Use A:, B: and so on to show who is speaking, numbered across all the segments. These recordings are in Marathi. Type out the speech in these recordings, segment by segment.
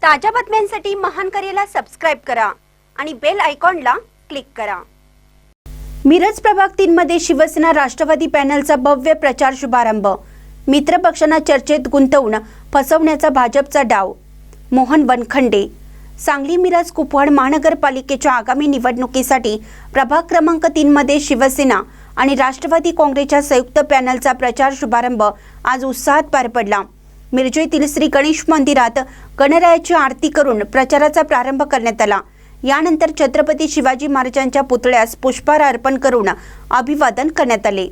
A: ताज्या बातम्यांसाठी महान करेला सबस्क्राइब करा आणि बेल आयकॉनला क्लिक करा। मिरज प्रभाग 3 मध्ये शिवसेना राष्ट्रवादी पॅनलचा भव्य प्रचार शुभारंभ। मित्र पक्षांना चर्चेत गुंतवून फसवण्याचा भाजपचा डाव। मोहन वनखंडे। सांगली मिरज कुपवाड महानगरपालिकेच्या आगामी निवडणुकीसाठी प्रभाग क्रमांक 3 मध्ये शिवसेना आणि राष्ट्रवादी काँग्रेसच्या संयुक्त पॅनलचा प्रचार शुभारंभ आज उत्साहात पार पडला। मिरज येथील श्री गणेश मंदिरात गणरायाची आरती करून प्रचाराचा प्रारंभ करण्यात आला। यानंतर छत्रपती शिवाजी महाराजांच्या पुतळ्यास पुष्पहार अर्पण करून अभिवादन करण्यात आले।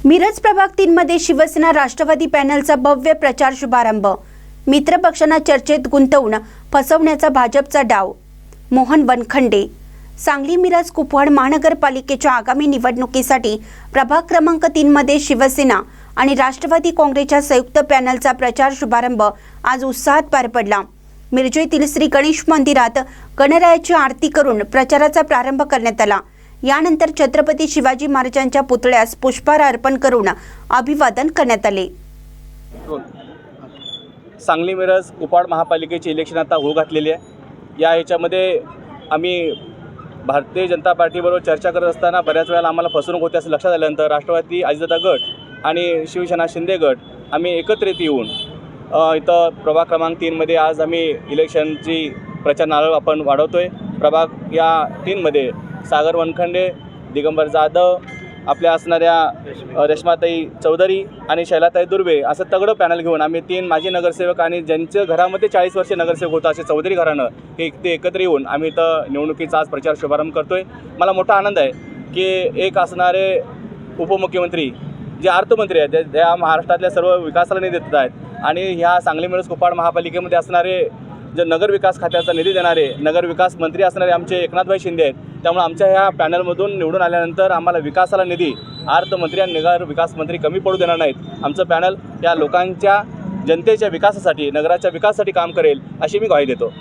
A: मिरज प्रभाग 3 मध्ये शिवसेना राष्ट्रवादी पॅनलचा भव्य प्रचार शुभारंभ। मित्र पक्षांना चर्चेत गुंतवून फसवण्याचा भाजपचा डाव। मोहन वनखंडे। सांगली मिरज कुपवाड महानगरपालिकेच्या आगामी निवडणुकीसाठी प्रभाग क्रमांक 3 मध्ये शिवसेना आणि राष्ट्रवादी काँग्रेसच्या संयुक्त पॅनलचा प्रचार शुभारंभ आज उत्साहात पार पडला। मिरज येथील श्री गणेश मंदिरात गणरायाची आरती करून प्रचाराचा प्रारंभ करण्यात आला। यानंतर छत्रपती शिवाजी महाराजांच्या पुतळ्यास पुष्पहार अर्पण करून अभिवादन करण्यात आले।
B: सांगली मिरज कुपवाड महापालिकेची इलेक्शन आता होऊ घातलेली आहे। या ह्याच्यामध्ये आम्ही भारतीय जनता पार्टीबरोबर चर्चा करत असताना बऱ्याच वेळेला आम्हाला फसवणूक होते असं लक्षात आल्यानंतर राष्ट्रवादी अजितदादा गट आणि शिवसेना शिंदे गट आम्ही एकत्रित येऊन इथं प्रभाग क्रमांक 3 मध्ये आज आम्ही इलेक्शनची प्रचार नारळ आपण वाढवतोय। प्रभाग या 3 मध्ये सागर वनखंडे, दिगंबर जाधव, आपल्या असणाऱ्या रेश्माताई चौधरी आणि शैलाताई दुर्वे असं तगडं पॅनल घेऊन आम्ही 3 माजी नगरसेवक आणि ज्यांच्या घरामध्ये 40 वर्षे नगरसेवक होता असे चौधरी घराणं ते एकत्र येऊन आम्ही इथं निवडणुकीचा आज प्रचार शुभारंभ करतोय। मला मोठा आनंद आहे की एक असणारे उपमुख्यमंत्री जे अर्थमंत्री आहेत त्या महाराष्ट्रातल्या सर्व विकासाला निधी देत आहेत आणि ह्या सांगली मिरज कुपवाड महापालिकेमध्ये असणारे जे नगर विकास खात्याचा निधी देणारे नगर विकास मंत्री असणारे आमचे एकनाथभाई शिंदे आहेत। त्यामुळे आमच्या ह्या पॅनलमधून निवडून आल्यानंतर आम्हाला विकासाला निधी अर्थमंत्री आणि नगर विकास मंत्री कमी पडू देणार नाहीत। आमचं पॅनल या लोकांच्या जनतेच्या विकासासाठी नगराच्या विकासासाठी काम करेल अशी मी ग्वाही देतो।